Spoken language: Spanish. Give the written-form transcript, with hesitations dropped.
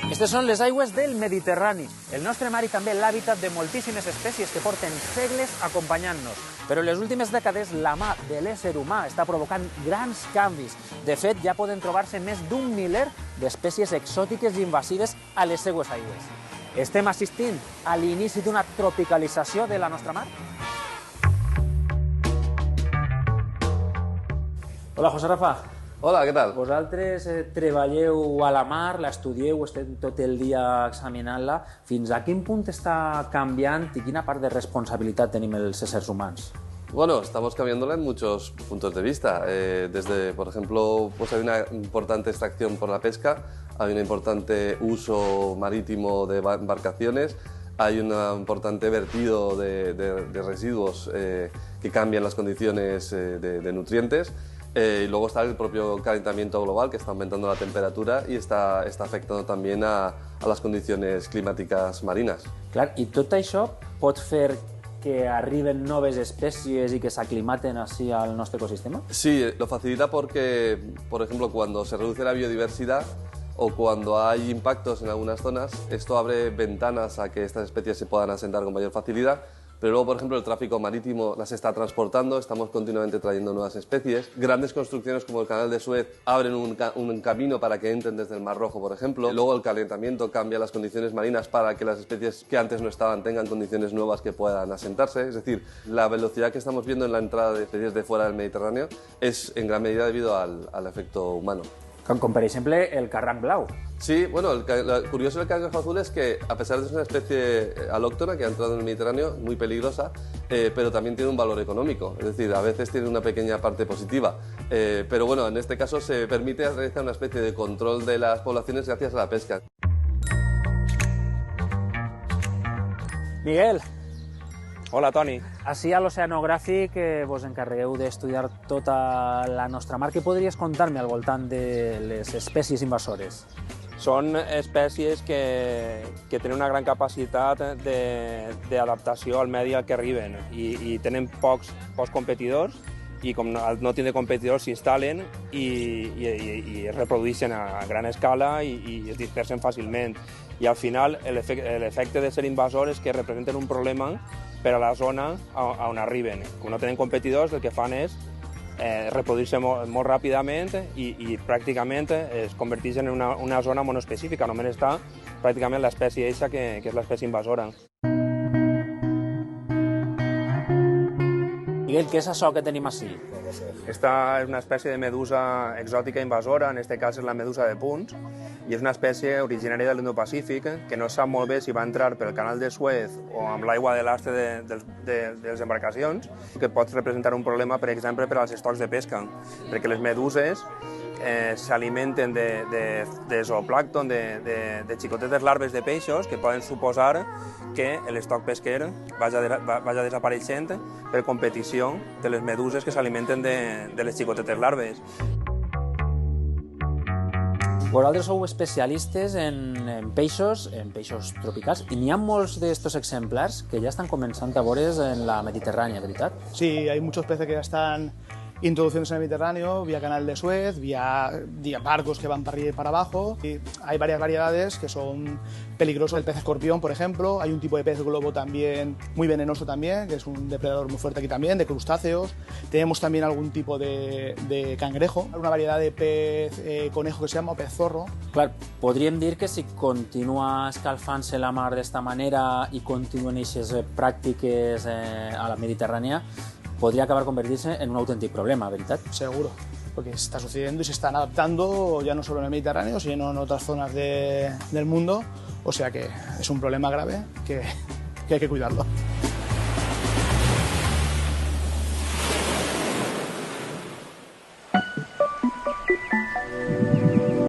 Aquestes són les aigües del Mediterrani, el nostre mar i també l'hàbitat de moltíssimes espècies que porten segles acompanyant-nos. Però en les últimes dècades la mà de l'ésser humà està provocant grans canvis. De fet, ja poden trobar-se més d'un miler d'espècies exòtiques i invasives a les seues aigües. Estem assistint a l'inici d'una tropicalització de la nostra mar? Hola, José Rafa. Hola, què tal? Vosaltres treballeu a la mar, l'estudieu, esteu tot el dia examinant-la. Fins a quin punt està canviant i quina part de responsabilitat tenim els éssers humans? Bueno, estamos cambiándola en muchos puntos de vista. Desde, por ejemplo, pues hay una importante extracción por la pesca, hay un importante uso marítimo de embarcaciones, hay un importante vertido de residuos que cambian las condiciones de nutrientes. Y luego está el propio calentamiento global, que está aumentando la temperatura y está afectando también a las condiciones climáticas marinas. Clar, i tot això pot fer que arriben noves espècies i que s'aclimaten així al nostre ecosistema? Sí, lo facilita porque, por ejemplo, cuando se reduce la biodiversidad o cuando hay impactos en algunas zonas, esto abre ventanas a que estas especies se puedan asentar con mayor facilidad. Pero luego, por ejemplo, el tráfico marítimo las está transportando, estamos continuamente trayendo nuevas especies. Grandes construcciones como el Canal de Suez abren un camino para que entren desde el Mar Rojo, por ejemplo. Luego el calentamiento cambia las condiciones marinas para que las especies que antes no estaban tengan condiciones nuevas que puedan asentarse. Es decir, la velocidad que estamos viendo en la entrada de especies de fuera del Mediterráneo es en gran medida debido al efecto humano. Com per exemple el carranc blau. Sí, bueno, lo curioso del cangrejo azul es que, a pesar de ser una especie alóctona que ha entrado en el Mediterráneo, muy peligrosa, pero también tiene un valor económico. Es decir, a veces tiene una pequeña parte positiva. Pero bueno, en este caso se permite realizar una especie de control de las poblaciones gracias a la pesca. Miguel. Hola, Toni. Així a l'Oceanogràfic vos encarregueu d'estudiar tota la nostra mar. Què podries contar-me al voltant de les espècies invasores? Són espècies que tenen una gran capacitat d'adaptació al medi al que arriben i tenen pocs competidors i com no tindre competidors s'instal·len i es reprodueixen a gran escala i es dispersen fàcilment. I al final l'efecte de ser invasor és que representen un problema per a la zona on arriben. Com no tenen competidors, el que fan és reproduir-se molt ràpidament i pràcticament es converteixen en una zona monoespecífica, només està pràcticament l'espècie eixa que és l'espècie invasora. Miguel, què és això que tenim així? Esta és una espècie de medusa exòtica invasora, en aquest cas és la medusa de punts, i és una espècie originària de l'Indo-Pacífic que no sap molt bé si va entrar pel canal de Suez o amb l'aigua de l'astre de les embarcacions, que pot representar un problema, per exemple, per als estocs de pesca, perquè les meduses s'alimenten de zooplàncton, de xicotetes larves de peixos que poden suposar que l'estoc pesquer vagi desapareixent per competició de les meduses que s'alimenten de les xicotetes larves. Vosaltres sou especialistes en peixos tropicals, i n'hi ha molts d'estos exemplars que ja estan començant a veure's en la Mediterrània, ¿veritat? Sí, hay muchos peces que ya están introduciéndose en el Mediterráneo vía Canal de Suez, vía barcos que van para arriba y para abajo. Y hay varias variedades que son peligrosas. El pez escorpión, por ejemplo. Hay un tipo de pez globo también muy venenoso también, que es un depredador muy fuerte aquí también, de crustáceos. Tenemos también algún tipo de cangrejo, una variedad de pez conejo que se llama pez zorro. Clar, podríem dir que si continua escalfant-se la mar d'esta manera i continuen aquestes pràctiques a la Mediterrània, podría acabar convertirse en un auténtico problema, ¿verdad? Seguro, porque está sucediendo y se están adaptando ya no solo en el Mediterráneo, sino en otras zonas del mundo, o sea que es un problema grave que hay que cuidarlo.